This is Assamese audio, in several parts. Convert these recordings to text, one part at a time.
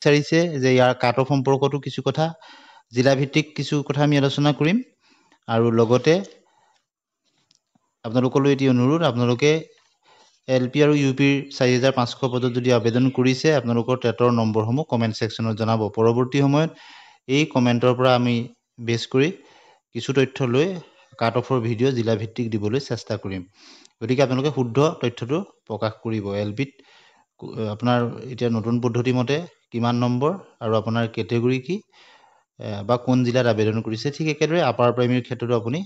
বিচাৰিছে যে ইয়াৰ কাট অফ সম্পৰ্কতো কিছু কথা জিলা ভিত্তিক কিছু কথা আমি আলোচনা কৰিম আৰু লগতে আপোনালোকলৈ এটি অনুৰোধ আপোনালোকে LP আৰু UPৰ 4500 পদত যদি আবেদন কৰিছে আপোনালোকৰ টেটৰ নম্বৰসমূহ কমেণ্ট ছেকশ্যনত জনাব পৰৱৰ্তী সময়ত এই কমেণ্টৰ পৰা আমি বেছ কৰি কিছু তথ্য লৈ কাট অফৰ ভিডিঅ' জিলা ভিত্তিক দিবলৈ চেষ্টা কৰিম গতিকে আপোনালোকে শুদ্ধ তথ্যটো প্ৰকাশ কৰিব LPত আপোনাৰ এতিয়া নতুন পদ্ধতি মতে কিমান নম্বৰ আৰু আপোনাৰ কেটেগৰী কি বা কোন জিলাত আবেদন কৰিছে ঠিক একেদৰে আপাৰ প্ৰাইমেৰীৰ ক্ষেত্ৰতো আপুনি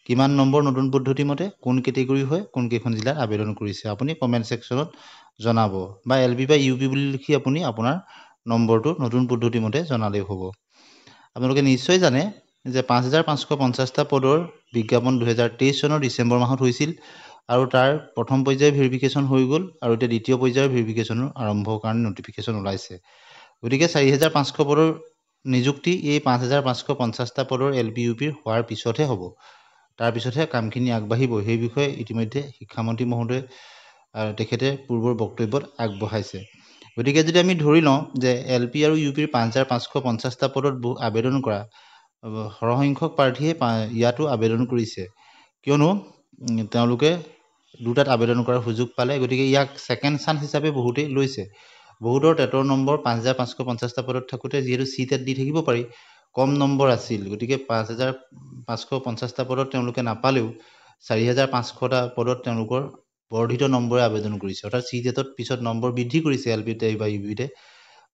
কিমান নম্বৰ নতুন পদ্ধতি মতে কোন কেটেগৰী হয় কোন কেইখন জিলাত আবেদন কৰিছে আপুনি কমেণ্ট ছেকশ্যনত জনাব বা LP বা UP বুলি লিখি আপুনি আপোনাৰ নম্বৰটো নতুন পদ্ধতি মতে জনালেই হ'ব আপোনালোকে নিশ্চয় জানে যে 5550টা পদৰ বিজ্ঞাপন 2023 চনৰ ডিচেম্বৰ মাহত হৈছিল আৰু তাৰ প্ৰথম পৰ্যায়ৰ ভেৰিফিকেশ্যন হৈ গ'ল আৰু এতিয়া দ্বিতীয় পৰ্যায়ৰ ভেৰিফিকেশ্যনৰ আৰম্ভৰ কাৰণে নটিফিকেশ্যন ওলাইছে গতিকে 4500 পদৰ নিযুক্তি এই 5550টা পদৰ LP UPৰ হোৱাৰ পিছতহে হ'ব তাৰপিছতহে কামখিনি আগবাঢ়িব সেই বিষয়ে ইতিমধ্যে শিক্ষামন্ত্ৰী মহোদয়ে তেখেতে পূৰ্বৰ বক্তব্যত আগবঢ়াইছে গতিকে যদি আমি ধৰি লওঁ যে LP আৰু UPৰ 5550টা পদত আবেদন কৰা সৰহসংখ্যক প্ৰাৰ্থীয়ে ইয়াতো আবেদন কৰিছে কিয়নো তেওঁলোকে দুটাত আবেদন কৰাৰ সুযোগ পালে গতিকে ইয়াক ছেকেণ্ড চান্স হিচাপে বহুতেই লৈছে বহুতৰ টেটৰ নম্বৰ 5550টা পদত থাকোঁতে যিহেতু চিটেট দি থাকিব পাৰি কম নম্বৰ আছিল গতিকে 5550টা পদত তেওঁলোকে নাপালেও 4500টা পদত তেওঁলোকৰ বৰ্ধিত নম্বৰে আবেদন কৰিছে অৰ্থাৎ চিটেটত পিছত নম্বৰ বৃদ্ধি কৰিছে LPতে বা UPতে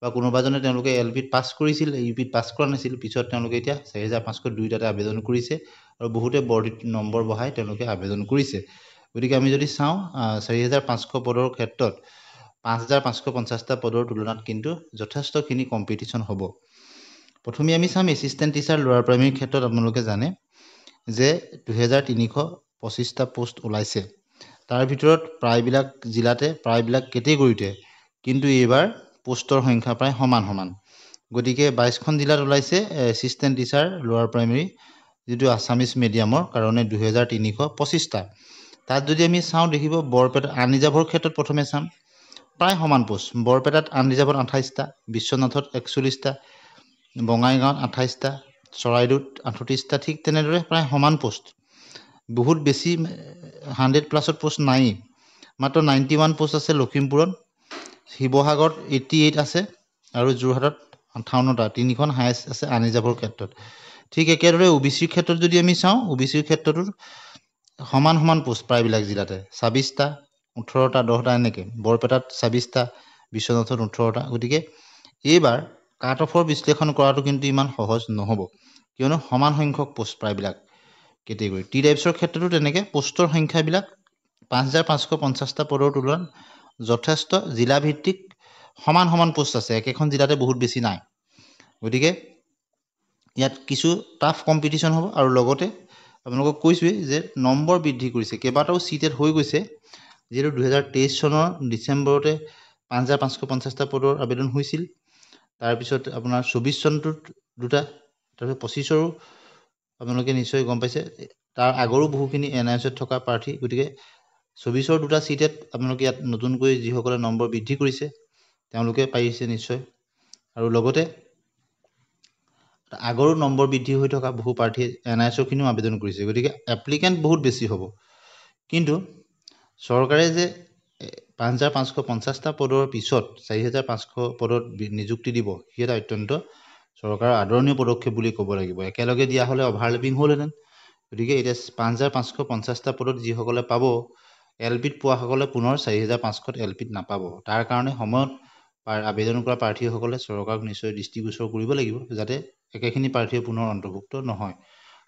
বা কোনোবাজনে তেওঁলোকে LPত পাছ কৰিছিল UPত পাছ কৰা নাছিল পিছত তেওঁলোকে এতিয়া 4500 দুইটাতে আবেদন কৰিছে আৰু বহুতে বৰ্ধিত নম্বৰ বঢ়াই তেওঁলোকে আবেদন কৰিছে গতিকে আমি যদি চাওঁ 4500 পদৰ ক্ষেত্ৰত 5550টা পদৰ তুলনাত কিন্তু যথেষ্টখিনি কম্পিটিশ্যন হ'ব প্ৰথমে আমি চাম এছিষ্টেণ্ট টিচাৰ লোৱাৰ প্ৰাইমেৰীৰ ক্ষেত্ৰত আপোনালোকে জানে যে 2325টা পোষ্ট ওলাইছে তাৰ ভিতৰত প্ৰায়বিলাক জিলাতে প্ৰায়বিলাক কেটেগৰীতে কিন্তু এইবাৰ পোষ্টৰ সংখ্যা প্ৰায় সমান গতিকে 22খন জিলাত ওলাইছে এছিষ্টেণ্ট টিচাৰ লোৱাৰ প্ৰাইমেৰী যিটো আছামিজ মিডিয়ামৰ কাৰণে 2325টা তাত যদি আমি চাওঁ দেখিব বৰপেটা আনৰিজাৰ্ভৰ ক্ষেত্ৰত প্ৰথমে চাম প্ৰায় সমান পোষ্ট বৰপেটাত আনৰিজাৰ্ভত 28টা বিশ্বনাথত 41টা বঙাইগাঁৱত 28টা চৰাইদেউত 38টা ঠিক তেনেদৰে প্ৰায় সমান পোষ্ট বহুত বেছি 100+ পোষ্ট নাই মাত্ৰ 91 পোষ্ট আছে লখিমপুৰত শিৱসাগৰত 88 আছে আৰু যোৰহাটত 58টা তিনিখন হাইয়েষ্ট আছে আনৰিজাৰ্ভৰ ক্ষেত্ৰত ঠিক একেদৰে OBCৰ ক্ষেত্ৰত যদি আমি চাওঁ OBCৰ ক্ষেত্ৰতো সমান পোষ্ট প্ৰায়বিলাক জিলাতে 26টা 18টা 10টা এনেকৈ বৰপেটাত 26টা বিশ্বনাথত 18টা গতিকে এইবাৰ কাট অফৰ বিশ্লেষণ কৰাটো কিন্তু ইমান সহজ নহ'ব কিয়নো সমান সংখ্যক পোষ্ট প্ৰায়বিলাক কেটেগৰী টি টাইপছৰ ক্ষেত্ৰতো তেনেকৈ পোষ্টৰ সংখ্যাবিলাক 5550টা পদৰ তুলনাত যথেষ্ট জিলাভিত্তিক সমান পোষ্ট আছে একেখন জিলাতে বহুত বেছি নাই গতিকে ইয়াত কিছু টাফ কম্পিটিশ্যন হ'ব আৰু লগতে আপোনালোকক কৈছোঁৱেই যে নম্বৰ বৃদ্ধি কৰিছে কেইবাটাও চিটেট হৈ গৈছে যিহেতু 2023 চনৰ ডিচেম্বৰতে 5550টা পদৰ আবেদন হৈছিল তাৰপিছত আপোনাৰ 24 চনটোত দুটা তাৰপিছত 25ৰো আপোনালোকে নিশ্চয় গম পাইছে তাৰ আগৰো বহুখিনি NISত থকা প্ৰাৰ্থী গতিকে 24ৰ দুটা চিটেট আপোনালোকে ইয়াত নতুনকৈ যিসকলে নম্বৰ বৃদ্ধি কৰিছে তেওঁলোকে পাৰিছে নিশ্চয় আৰু লগতে আগৰো নম্বৰ বৃদ্ধি হৈ থকা বহু প্ৰাৰ্থীয়ে NISৰখিনিও আবেদন কৰিছে গতিকে এপ্লিকেণ্ট বহুত বেছি হ'ব কিন্তু চৰকাৰে যে 5550টা পদৰ পিছত 4500 পদত নিযুক্তি দিব সি এটা অত্যন্ত চৰকাৰৰ আদৰণীয় পদক্ষেপ বুলি ক'ব লাগিব একেলগে দিয়া হ'লে অভাৰলেপিং হ'লহেঁতেন গতিকে এতিয়া 5550টা পদত যিসকলে পাব LPত পোৱাসকলে পুনৰ 4500ত LPত নাপাব তাৰ কাৰণে সময়ত আবেদন কৰা প্ৰাৰ্থীসকলে চৰকাৰক নিশ্চয় দৃষ্টিগোচৰ কৰিব লাগিব যাতে একেখিনি প্ৰাৰ্থীয়ে পুনৰ অন্তৰ্ভুক্ত নহয়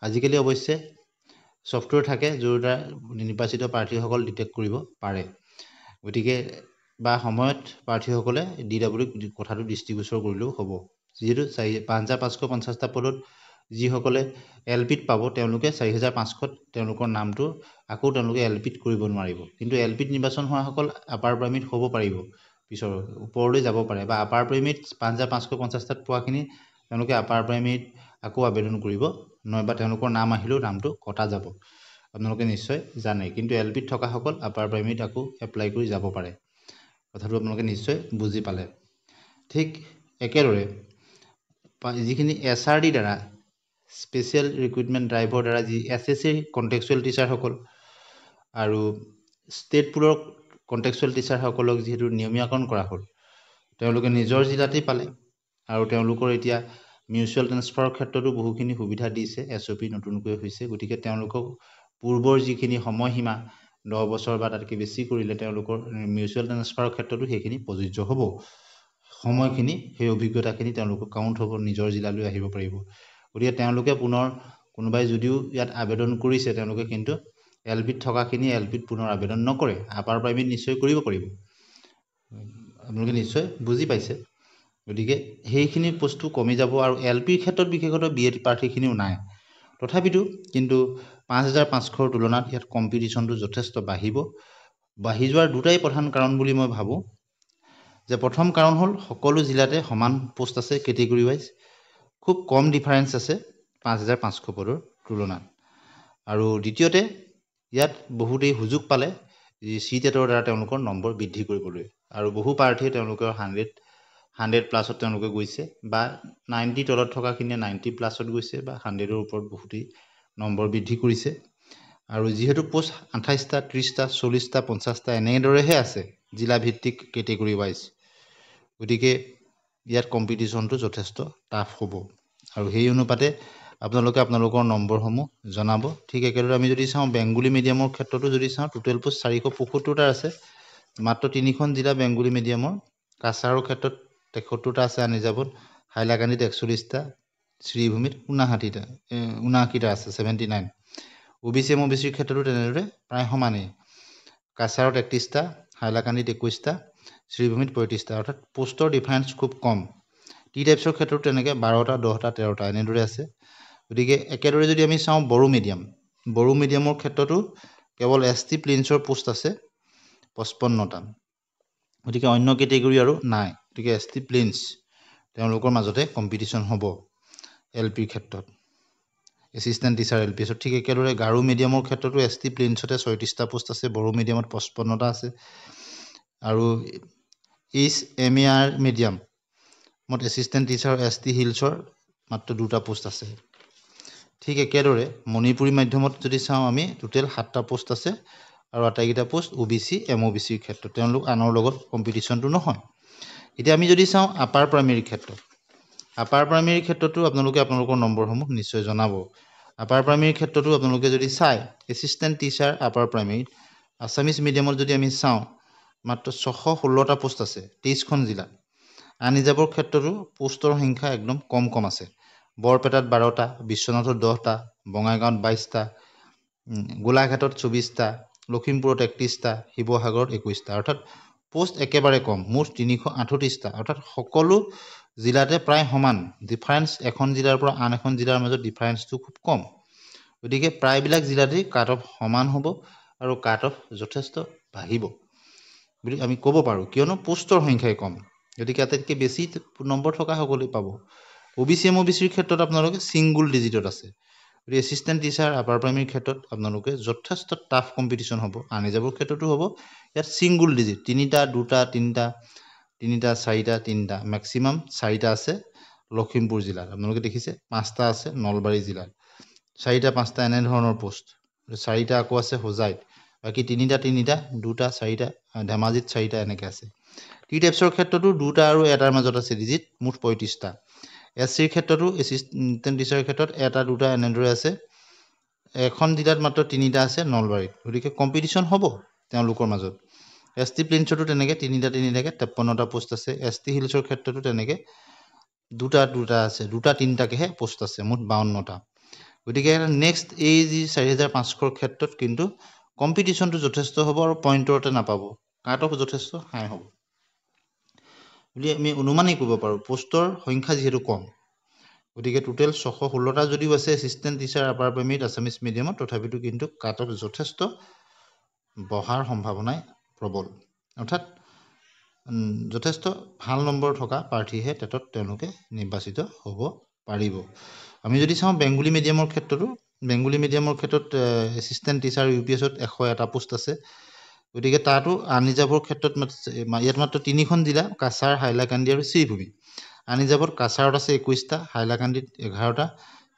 আজিকালি অৱশ্যে ছফ্টৱেৰ থাকে য'ৰ দ্বাৰা নিৰ্বাচিত প্ৰাৰ্থীসকল ডিটেক্ট কৰিব পাৰে গতিকে বা সময়ত প্ৰাৰ্থীসকলে DW কথাটো দৃষ্টিগোচৰ কৰিলেও হ'ব যিহেতু 5550টা পদত যিসকলে LPত পাব তেওঁলোকে 4500ত তেওঁলোকৰ নামটো আকৌ তেওঁলোকে LPত কৰিব নোৱাৰিব কিন্তু LPত নিৰ্বাচন হোৱাসকল আপাৰ প্ৰাইমেৰীত হ'ব পাৰিব পিছৰ ওপৰলৈ যাব পাৰে বা আপাৰ প্ৰাইমেৰীত 5550টাত পোৱাখিনি তেওঁলোকে আপাৰ প্ৰাইমেৰীত আকৌ আবেদন কৰিব নহয়বা তেওঁলোকৰ নাম আহিলেও নামটো কটা যাব আপোনালোকে নিশ্চয় জানে কিন্তু LPত থকাসকল আপাৰ প্ৰাইমেৰীত আকৌ এপ্লাই কৰি যাব পাৰে কথাটো আপোনালোকে নিশ্চয় বুজি পালে ঠিক একেদৰে যিখিনি SRD দ্বাৰা স্পেচিয়েল ৰিক্ৰুইটমেণ্ট ড্ৰাইভৰ দ্বাৰা যি SSC কণ্টেক্সুৱেল টিচাৰসকল আৰু ষ্টেট পুলৰ কণ্টেক্সুৱেল টিচাৰসকলক যিহেতু নিয়মীয়াকৰণ কৰা হ'ল, তেওঁলোকে নিজৰ জিলাতেই পালে আৰু তেওঁলোকৰ এতিয়া মিউচুৱেল ট্ৰেন্সফাৰৰ ক্ষেত্ৰতো বহুখিনি সুবিধা দিছে। SOP নতুনকৈ হৈছে, গতিকে তেওঁলোকক পূৰ্বৰ যিখিনি সময়সীমা 10 বছৰ বা তাতকৈ বেছি কৰিলে তেওঁলোকৰ মিউচুৱেল ট্ৰেন্সফাৰৰ ক্ষেত্ৰতো সেইখিনি প্ৰযোজ্য হ'ব। সময়খিনি সেই অভিজ্ঞতাখিনি তেওঁলোকৰ কাউণ্ট হ'ব, নিজৰ জিলালৈ আহিব পাৰিব। গতিকে তেওঁলোকে পুনৰ কোনোবাই যদিও ইয়াত আবেদন কৰিছে, তেওঁলোকে কিন্তু LPত থকাখিনি LPত পুনৰ আবেদন নকৰে, আপাৰ প্ৰাইমেৰীত নিশ্চয় কৰিব পাৰিব। আপোনালোকে নিশ্চয় বুজি পাইছে। গতিকে সেইখিনি বস্তু কমি যাব আৰু LPৰ ক্ষেত্ৰত বিশেষতঃ BEd প্ৰাৰ্থীখিনিও নাই। তথাপিতো কিন্তু 5500ৰ তুলনাত ইয়াত কম্পিটিশ্যনটো যথেষ্ট বাঢ়ি যোৱাৰ দুটাই প্ৰধান কাৰণ বুলি মই ভাবোঁ। যে প্ৰথম কাৰণ হ'ল সকলো জিলাতে সমান পোষ্ট আছে কেটেগৰী ৱাইজ, খুব কম ডিফাৰেঞ্চ আছে 5500 পদৰ তুলনাত। আৰু দ্বিতীয়তে ইয়াত বহুতেই সুযোগ পালে CTETৰ দ্বাৰা তেওঁলোকৰ নম্বৰ বৃদ্ধি কৰিবলৈ, আৰু বহু প্ৰাৰ্থীয়ে তেওঁলোকৰ 100+ তেওঁলোকে গৈছে, বা 90 তলত থকাখিনিয়ে 90+ গৈছে, বা 100ৰ ওপৰত বহুতেই নম্বৰ বৃদ্ধি কৰিছে। আৰু যিহেতু পোষ্ট 28টা, 30টা, 40টা, 50টা এনেদৰেহে আছে জিলা ভিত্তিক কেটেগৰী ৱাইজ, গতিকে ইয়াত কম্পিটিশ্যনটো যথেষ্ট টাফ হ'ব। আৰু সেই অনুপাতে আপোনালোকে আপোনালোকৰ নম্বৰসমূহ জনাব। ঠিক একেদৰে আমি যদি চাওঁ বেংগলী মিডিয়ামৰ ক্ষেত্ৰতো যদি চাওঁ, টোটেল পোষ্ট 475টা আছে, মাত্ৰ 3খন জিলা বেংগলী মিডিয়ামৰ। কাছাৰৰ ক্ষেত্ৰত 73টা আছে, আনিজাবত, হাইলাকান্দিত 41টা, শ্ৰীভূমিত 79টা আছে, 79। OBC MOBCৰ ক্ষেত্ৰতো তেনেদৰে প্ৰায় সমানেই, কাছাৰত 31টা, হাইলাকান্দিত 21টা, শ্ৰীভূমিত 35টা, অৰ্থাৎ পোষ্টৰ ডিফাৰেঞ্চ খুব কম। টি টাইপছৰ ক্ষেত্ৰত তেনেকৈ 12টা, 10টা, 13টা এনেদৰে আছে। গতিকে একেদৰে যদি আমি চাওঁ বড়ো মিডিয়ামৰ ক্ষেত্ৰতো কেৱল ST প্লেইনছৰ পোষ্ট আছে 55টা। গতিকে অন্য কেটেগৰী আৰু নাই। গতিকে ST প্লেইনছ তেওঁলোকৰ মাজতে কম্পিটিশ্যন হ'ব LPৰ ক্ষেত্ৰত, এছিষ্টেণ্ট টিচাৰ LPছত। ঠিক একেদৰে গাৰো মিডিয়ামৰ ক্ষেত্ৰতো ST প্লেইনছতে 36টা পোষ্ট আছে, বড়ো মিডিয়ামত 55টা আছে, আৰু HMAR মিডিয়ামত এছিষ্টেণ্ট টিচাৰ ST হিলছৰ মাত্ৰ 2টা পোষ্ট আছে। ঠিক একেদৰে মণিপুৰী মাধ্যমত যদি চাওঁ আমি, টোটেল 7টা পোষ্ট আছে, আৰু আটাইকেইটা পোষ্ট OBC MOBCৰ ক্ষেত্ৰত, তেওঁলোক আনৰ লগত কম্পিটিশ্যনটো নহয়। এতিয়া আমি যদি চাওঁ আপাৰ প্ৰাইমেৰীৰ ক্ষেত্ৰতো আপোনালোকে আপোনালোকৰ নম্বৰসমূহ নিশ্চয় জনাব। আপাৰ প্ৰাইমেৰীৰ ক্ষেত্ৰতো আপোনালোকে যদি চায়, এছিষ্টেণ্ট টিচাৰ আপাৰ প্ৰাইমেৰীত আছামিজ মিডিয়ামত যদি আমি চাওঁ, মাত্ৰ 616টা পোষ্ট আছে 23খন জিলাত। আনিজাবৰ ক্ষেত্ৰতো পোষ্টৰ সংখ্যা একদম কম আছে, বৰপেটাত 12টা, বিশ্বনাথত 10টা, বঙাইগাঁৱত 22টা, গোলাঘাটত 24টা, লখিমপুৰত 31টা, শিৱসাগৰত 21টা, অৰ্থাৎ পোষ্ট একেবাৰে কম, মুঠ 338টা, অৰ্থাৎ সকলো জিলাতে প্ৰায় সমান ডিফাৰেঞ্চ। এখন জিলাৰ পৰা আন এখন জিলাৰ মাজত ডিফাৰেঞ্চটো খুব কম। গতিকে প্ৰায়বিলাক জিলাতেই কাট অফ সমান হ'ব আৰু কাট অফ যথেষ্ট বাঢ়িব বুলি আমি ক'ব পাৰোঁ, কিয়নো পোষ্টৰ সংখ্যাই কম। গতিকে আটাইতকৈ বেছি নম্বৰ থকা সকলোৱে পাব। OBC MOBCৰ ক্ষেত্ৰত আপোনালোকে ছিংগুল ডিজিটত আছে। গতিকে এছিষ্টেণ্ট টিচাৰ আপাৰ প্ৰাইমেৰীৰ ক্ষেত্ৰত আপোনালোকে যথেষ্ট টাফ কম্পিটিশ্যন হ'ব। আনিজাবৰ ক্ষেত্ৰতো হ'ব, ইয়াত ছিংগুল ডিজিট, 3টা, 2টা, 3টা, 4টা, 3টা, মেক্সিমাম 4টা আছে লখিমপুৰ জিলাত। আপোনালোকে দেখিছে 5টা আছে নলবাৰী জিলাত, 4টা, 5টা এনেধৰণৰ পোষ্ট, 4টা আকৌ আছে হোজাইত, বাকী 3টা, 2টা, 4টা, ধেমাজিত 4টা এনেকৈ আছে। টি টাইপছৰ ক্ষেত্ৰতো 2টা আৰু 1টাৰ মাজত আছে ডিজিট, মুঠ 35টা। SCৰ ক্ষেত্ৰতো এছিষ্টেণ্ট টিচাৰৰ ক্ষেত্ৰত 1টা, 2টা এনেদৰে আছে। এখন জিলাত মাত্ৰ 3টা আছে নলবাৰীত। গতিকে কম্পিটিশ্যন হ'ব তেওঁলোকৰ মাজত। ST প্লেইনছতো তেনেকৈ 3টা 53টা পোষ্ট আছে। ST হিলছৰ ক্ষেত্ৰতো তেনেকৈ 2টা আছে, 2টা 3টাকেহে পোষ্ট আছে, মুঠ 52টা। গতিকে নেক্সট এই যি 4500ৰ ক্ষেত্ৰত কিন্তু কম্পিটিশ্যনটো যথেষ্ট হ'ব আৰু পইণ্টতে নাপাব, কাট অফ যথেষ্ট হাই হ'ব বুলি আমি অনুমানেই কৰিব পাৰোঁ, পোষ্টৰ সংখ্যা যিহেতু কম। গতিকে টোটেল 616টা যদিও আছে এছিষ্টেণ্ট টিচাৰ আপাৰ প্ৰাইমেৰীত আছামিজ মিডিয়ামত, তথাপিতো কিন্তু কাট অফ যথেষ্ট বঢ়াৰ সম্ভাৱনাই প্ৰবল, অৰ্থাৎ যথেষ্ট ভাল নম্বৰ থকা প্ৰাৰ্থীহে টেটত তেওঁলোকে নিৰ্বাচিত হ'ব পাৰিব। আমি যদি চাওঁ বেংগলী মিডিয়ামৰ ক্ষেত্ৰত এছিষ্টেণ্ট টিচাৰ UPSত 101টা পোষ্ট আছে। গতিকে তাতো আনিজাবৰ ক্ষেত্ৰত ইয়াত মাত্ৰ 3খন জিলা, কাছাৰ, হাইলাকান্দি আৰু শ্ৰীভূমি। আনিজাবত কাছাৰত আছে 21টা, হাইলাকান্দিত 11টা,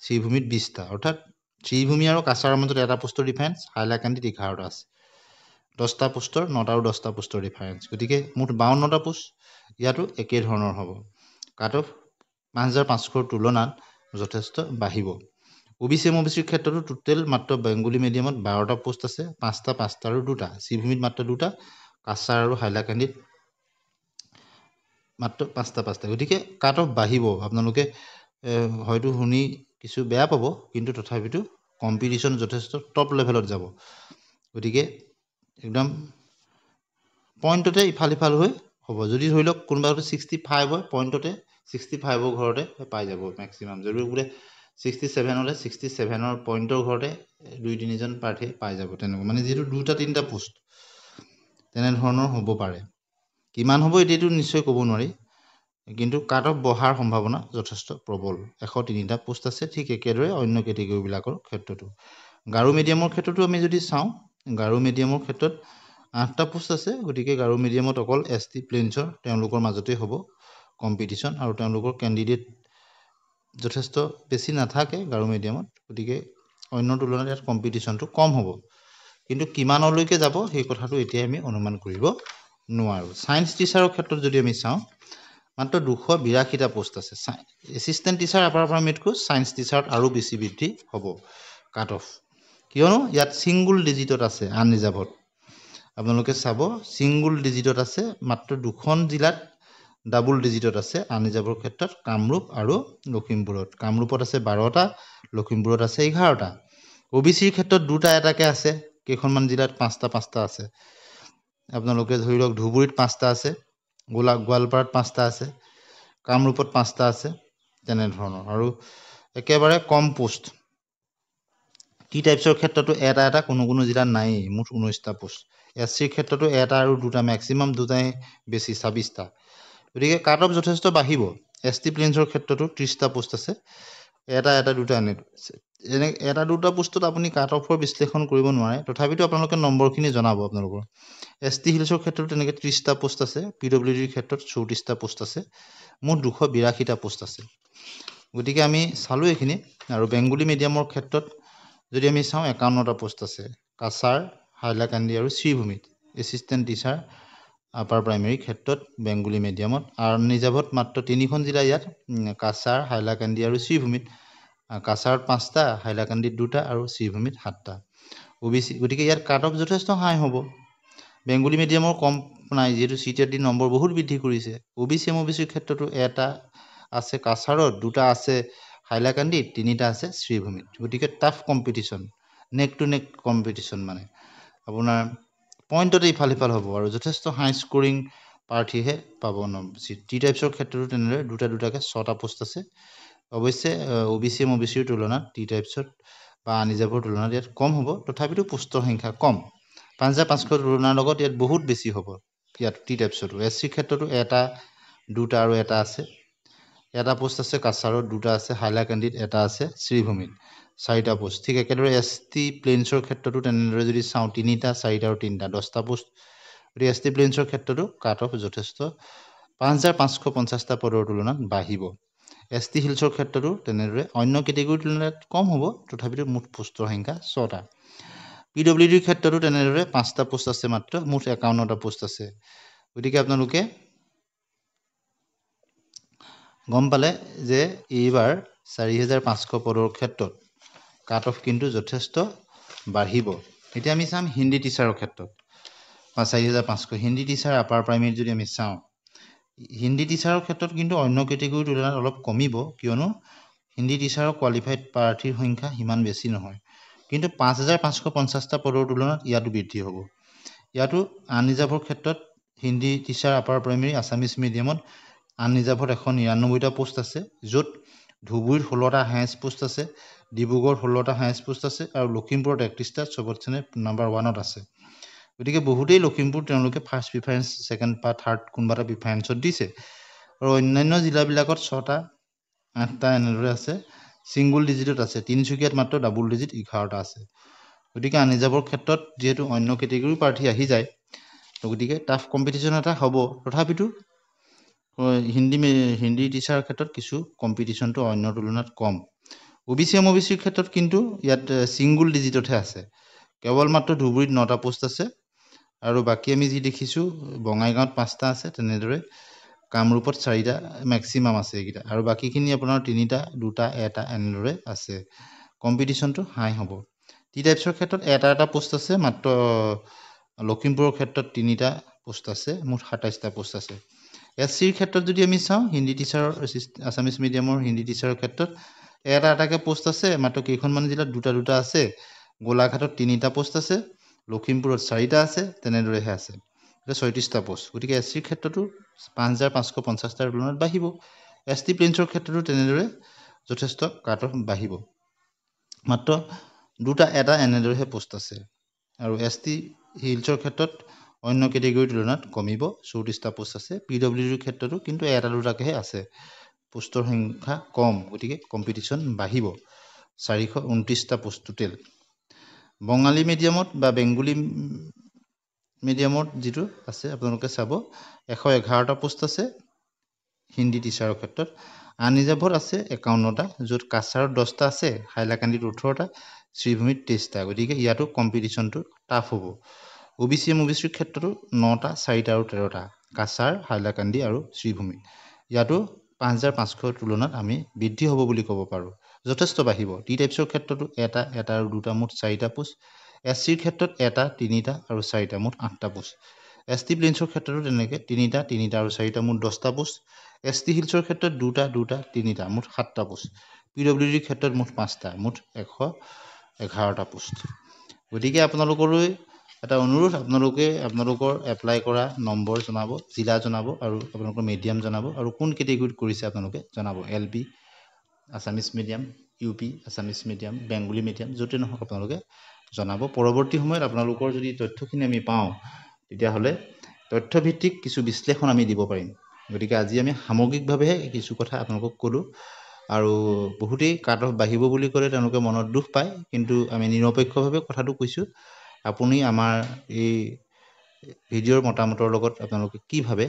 শ্ৰীভূমিত 20টা। অৰ্থাৎ শ্ৰীভূমি আৰু কাছাৰৰ মাজত এটা পোষ্টৰ ডিফাৰেঞ্চ, হাইলাকান্দিত 11টা আছে। 10টা পোষ্টৰ 9টা আৰু 10টা পোষ্টৰ ডিফাৰেঞ্চ। গতিকে মুঠ 52টা পোষ্ট ইয়াতো একে ধৰণৰ হ'ব। কাট অফ 5500ৰ তুলনাত যথেষ্ট বাঢ়িব। OBC MOBCৰ ক্ষেত্ৰতো টোটেল মাত্ৰ বেংগলী মিডিয়ামত 12টা পোষ্ট আছে, 5টা আৰু 2টা। শ্ৰীভূমিত মাত্ৰ 2টা, কাছাৰ আৰু হাইলাকান্দিত মাত্ৰ 5টা। গতিকে কাট অফ বাঢ়িব। আপোনালোকে হয়তো শুনি কিছু বেয়া পাব, কিন্তু তথাপিতো কম্পিটিশ্যন যথেষ্ট টপ লেভেলত যাব। গতিকে একদম পইণ্টতে ইফাল সিফাল হৈ হ'ব। যদি ধৰি লওক কোনোবা 65 হয়, পইণ্টতে 65ৰ ঘৰতে পাই যাব মেক্সিমাম। যদি বোলে 67 হ'লে 67ৰ পইণ্টৰ ঘৰতে 2-3জন প্ৰাৰ্থী পাই যাব। তেনেকুৱা মানে যিহেতু 2-3টা পোষ্ট তেনেধৰণৰ হ'ব পাৰে। কিমান হ'ব এতিয়াতো নিশ্চয় ক'ব নোৱাৰি, কিন্তু কাট অফ বহাৰ সম্ভাৱনা যথেষ্ট প্ৰবল। 103টা পোষ্ট আছে। ঠিক একেদৰে অন্য কেটেগৰীবিলাকৰ ক্ষেত্ৰতো। গাৰো মিডিয়ামৰ ক্ষেত্ৰতো আমি যদি চাওঁ, গাৰো মিডিয়ামৰ ক্ষেত্ৰত 8টা পোষ্ট আছে। গতিকে গাৰো মিডিয়ামত অকল ST প্লেইনছৰ তেওঁলোকৰ মাজতেই হ'ব কম্পিটিশ্যন, আৰু তেওঁলোকৰ কেণ্ডিডেট যথেষ্ট বেছি নাথাকে গাৰো মিডিয়ামত। গতিকে অন্য তুলনাত ইয়াত কম্পিটিশ্যনটো কম হ'ব, কিন্তু কিমানলৈকে যাব সেই কথাটো এতিয়া আমি অনুমান কৰিব নোৱাৰোঁ। ছায়েন্স টিচাৰৰ ক্ষেত্ৰত যদি আমি চাওঁ, মাত্ৰ 282টা পোষ্ট আছে। এছিষ্টেণ্ট টিচাৰ আপাৰ প্ৰাইমেৰীতকৈ ছায়েন্স টিচাৰত আৰু বেছি বৃদ্ধি হ'ব কাট অফ, কিয়নো ইয়াত ছিংগুল ডিজিটত আছে। আনৰিজাৰ্ভত আপোনালোকে চাব ছিংগুল ডিজিটত আছে, মাত্ৰ 2খন জিলাত ডাবল ডিজিটত আছে। আনৰিজাৰ্ভৰ ক্ষেত্ৰত কামৰূপ আৰু লখিমপুৰত। কামৰূপত আছে 12টা, লখিমপুৰত আছে 11টা। OBCৰ ক্ষেত্ৰত 2টা এটাকে আছে, কেইখনমান জিলাত 5টা আছে। আপোনালোকে ধৰি লওক ধুবুৰীত 5টা আছে, গোৱালপাৰাত 5টা আছে, কামৰূপত 5টা আছে, তেনেধৰণৰ। আৰু একেবাৰে কম পোষ্ট টি টাইপছৰ ক্ষেত্ৰতো এটা কোনো জিলাত নায়েই, মুঠ 19টা পোষ্ট। SCৰ ক্ষেত্ৰতো 1টা আৰু 2টা, মেক্সিমাম 2টাই বেছি, 26টা। গতিকে কাট অফ যথেষ্ট বাঢ়িব। ST প্লেইনছৰ ক্ষেত্ৰতো 30টা পোষ্ট আছে, 1টা 2টা এনে 1-2টা পোষ্টত আপুনি কাট অফৰ বিশ্লেষণ কৰিব নোৱাৰে। তথাপিতো আপোনালোকে নম্বৰখিনি জনাব আপোনালোকৰ। ST হিলছৰ ক্ষেত্ৰতো তেনেকৈ 30টা পোষ্ট আছে। PWDৰ ক্ষেত্ৰত 34টা পোষ্ট আছে, মুঠ 282টা পোষ্ট আছে। গতিকে আমি চালোঁ এইখিনি। আৰু বেংগলী মিডিয়ামৰ ক্ষেত্ৰত যদি আমি চাওঁ 51টা পোষ্ট আছে, কাছাৰ, হাইলাকান্দি আৰু শ্ৰীভূমিত। এছিষ্টেণ্ট টিচাৰ আপাৰ প্ৰাইমেৰীৰ ক্ষেত্ৰত বেংগলী মিডিয়ামত। আনৰিজাৰ্ভত মাত্ৰ 3খন জিলা ইয়াত, কাছাৰ, হাইলাকান্দি আৰু শ্ৰীভূমিত। কাছাৰত 5টা, হাইলাকান্দিত 2টা আৰু শ্ৰীভূমিত 7টা। OBC গতিকে ইয়াত কাট অফ যথেষ্ট হাই হ'ব। বেংগলী মিডিয়ামৰ কম নাই, যিহেতু CTET নম্বৰ বহুত বৃদ্ধি কৰিছে। OBC MOBCৰ ক্ষেত্ৰতো 1টা আছে কাছাৰত, 2টা আছে হাইলাকান্দিত, 3টা আছে শ্ৰীভূমিত। গতিকে টাফ কম্পিটিশ্যন, নেক টু নেক কম্পিটিশ্যন, মানে আপোনাৰ পইণ্টতে ইফাল সিফাল হ'ব আৰু যথেষ্ট হাই স্ক'ৰিং প্ৰাৰ্থীহে পাব। টি টাইপছৰ ক্ষেত্ৰতো তেনেদৰে 2টাকে 6টা পোষ্ট আছে। অৱশ্যে OBC MOBCৰ তুলনাত টি টাইপছত বা আনৰিজাৰ্ভৰ তুলনাত ইয়াত কম হ'ব, তথাপিতো পোষ্টৰ সংখ্যা কম। 5500 তুলনাৰ লগত ইয়াত বহুত বেছি হ'ব। ইয়াত টি টাইপছতো SCৰ ক্ষেত্ৰতো 1টা 2টা আৰু 1টা আছে। 1টা পোষ্ট আছে কাছাৰত, 2টা আছে হাইলাকান্দিত, 1টা আছে শ্ৰীভূমিত, 4টা পোষ্ট। ঠিক একেদৰে ST প্লেইনছৰ ক্ষেত্ৰতো তেনেদৰে যদি চাওঁ 3টা 4টা আৰু 3টা, 10টা পোষ্ট। গতিকে ST প্লেইনছৰ ক্ষেত্ৰতো কাট অফ যথেষ্ট 5550টা পদৰ তুলনাত বাঢ়িব। ST হিলছৰ ক্ষেত্ৰতো তেনেদৰে অন্য কেটেগৰীৰ তুলনাত কম হ'ব, তথাপিতো মুঠ পোষ্টৰ সংখ্যা 6টা। PWDৰ ক্ষেত্ৰতো তেনেদৰে 5টা পোষ্ট আছে মাত্ৰ, মুঠ 51টা পোষ্ট আছে। গতিকে আপোনালোকে গম পালে যে এইবাৰ 4500 পদৰ ক্ষেত্ৰত কাট অফ কিন্তু যথেষ্ট বাঢ়িব। এতিয়া আমি চাম হিন্দী টিচাৰৰ ক্ষেত্ৰত, 4500 হিন্দী টিচাৰ আপাৰ প্ৰাইমেৰীত যদি আমি চাওঁ, হিন্দী টিচাৰৰ ক্ষেত্ৰত কিন্তু অন্য কেটেগৰীৰ তুলনাত অলপ কমিব, কিয়নো হিন্দী টিচাৰৰ কোৱালিফাইড প্ৰাৰ্থীৰ সংখ্যা সিমান বেছি নহয়। কিন্তু 5550টা পদৰ তুলনাত ইয়াতো বৃদ্ধি হ'ব। ইয়াতো আনৰিজাৰ্ভৰ ক্ষেত্ৰত Hindi teacher upper primary Assamese মিডিয়ামত আনৰিজাৰ্ভত 199টা পোষ্ট আছে, য'ত ধুবুৰীত 16টা হায়েষ্ট পোষ্ট আছে, ডিব্ৰুগড়ত 16টা হায়েষ্ট পোষ্ট আছে, আৰু লখিমপুৰত 31টা, চবতছে নম্বৰ 1ত আছে। গতিকে বহুতেই লখিমপুৰ তেওঁলোকে ফাৰ্ষ্ট প্ৰিফাৰেঞ্চ, ছেকেণ্ড বা থাৰ্ড কোনোবা এটা প্ৰিফাৰেঞ্চত দিছে। আৰু অন্যান্য জিলাবিলাকত 6টা 8টা এনেদৰে আছে, ছিংগুল ডিজিটত আছে। তিনিচুকীয়াত মাত্ৰ ডাবল ডিজিট 11টা আছে। গতিকে আনৰিজাৰ্ভৰ ক্ষেত্ৰত যিহেতু অন্য কেটেগৰীৰ প্ৰাৰ্থী আহি যায়, গতিকে টাফ কম্পিটিশ্যন এটা হ'ব। তথাপিতো হিন্দী টিচাৰৰ ক্ষেত্ৰত কিছু কম্পিটিশ্যনটো অন্যৰ তুলনাত কম। OBC MOBCৰ ক্ষেত্ৰত কিন্তু ইয়াত ছিংগুল ডিজিটতহে আছে। কেৱল মাত্ৰ ধুবুৰীত 9টা পোষ্ট আছে আৰু বাকী আমি যি দেখিছোঁ বঙাইগাঁৱত 5টা আছে, তেনেদৰে কামৰূপত 4টা মেক্সিমাম আছে এইকেইটা, আৰু বাকীখিনি আপোনাৰ 3টা 2টা 1টা এনেদৰে আছে। কম্পিটিশ্যনটো হাই হ'ব। টি টাইপছৰ ক্ষেত্ৰত এটা পোষ্ট আছে, মাত্ৰ লখিমপুৰৰ ক্ষেত্ৰত 3টা পোষ্ট আছে, মুঠ 27টা পোষ্ট আছে। SCৰ ক্ষেত্ৰত যদি আমি চাওঁ, হিন্দী টিচাৰৰ আছামিছ মিডিয়ামৰ হিন্দী টিচাৰৰ ক্ষেত্ৰত এটাকৈ পোষ্ট আছে, মাত্ৰ কেইখনমান জিলাত 2টা আছে। গোলাঘাটত 3টা পোষ্ট আছে, লখিমপুৰত 4টা আছে, তেনেদৰেহে আছে। 36টা পোষ্ট। গতিকে SCৰ ক্ষেত্ৰতো 5550টাৰ তুলনাত বাঢ়িব। ST প্লেইনছৰ ক্ষেত্ৰতো তেনেদৰে যথেষ্ট কাট অফ বাঢ়িব। মাত্ৰ 2টা 1টা এনেদৰেহে পোষ্ট আছে। আৰু ST হিলছৰ ক্ষেত্ৰত অন্য কেটেগৰীৰ তুলনাত কমিব, 34টা পোষ্ট আছে। PWDৰ ক্ষেত্ৰতো কিন্তু 1টা 2টাকৈহে আছে, পোষ্টৰ সংখ্যা কম, গতিকে কম্পিটিশ্যন বাঢ়িব। 429টা পোষ্ট টোটেল। বঙালী মিডিয়ামত বা বেংগলী মিডিয়ামত যিটো আছে আপোনালোকে চাব, 111টা পোষ্ট আছে হিন্দী টিচাৰৰ ক্ষেত্ৰত। আনৰিজাৰ্ভত আছে 51টা, য'ত কাছাৰত 10টা আছে, হাইলাকান্দিত 18টা, শ্ৰীভূমিত 23টা। গতিকে ইয়াতো কম্পিটিশ্যনটো টাফ হ'ব। OBC MOBCৰ ক্ষেত্ৰতো 9টা 4টা আৰু 13টা, কাছাৰ, হাইলাকান্দি আৰু শ্ৰীভূমি। ইয়াতো 5500ৰ তুলনাত আমি বৃদ্ধি হ'ব বুলি ক'ব পাৰোঁ, যথেষ্ট বাঢ়িব। টি টাইপছৰ ক্ষেত্ৰতো 1টা আৰু 2টা, মুঠ 4টা পোষ্ট। SCৰ ক্ষেত্ৰত 1টা 3টা আৰু 4টা, মুঠ 8টা পোষ্ট। ST প্লেইনছৰ ক্ষেত্ৰতো তেনেকৈ 3টা আৰু 4টা, মুঠ 10টা পোষ্ট। ST হিলছৰ ক্ষেত্ৰত 2টা 3টা, মুঠ 7টা পোষ্ট। PWDৰ ক্ষেত্ৰত মুঠ 5টা, মুঠ 111টা পোষ্ট। গতিকে আপোনালোকলৈ এটা অনুৰোধ, আপোনালোকৰ এপ্লাই কৰা নম্বৰ জনাব, জিলা জনাব, আৰু আপোনালোকৰ মিডিয়াম জনাব, আৰু কোন কেটেগৰীত কৰিছে আপোনালোকে জনাব। LP, Assamese medium, UP, Assamese medium, Bengali medium, য'তে নহওক আপোনালোকে জনাব। পৰৱৰ্তী সময়ত আপোনালোকৰ যদি তথ্যখিনি আমি পাওঁ, তেতিয়াহ'লে তথ্যভিত্তিক কিছু বিশ্লেষণ আমি দিব পাৰিম। গতিকে আজি আমি সামগ্ৰিকভাৱেহে কিছু কথা আপোনালোকক ক'লোঁ, আৰু বহুতেই কাট অফ বাঢ়িব বুলি ক'লে তেওঁলোকে মনত দুখ পায়, কিন্তু আমি নিৰপেক্ষভাৱে কথাটো কৈছোঁ। আপুনি আমাৰ এই ভিডিঅ'ৰ মতামতৰ লগত আপোনালোকে কি ভাবে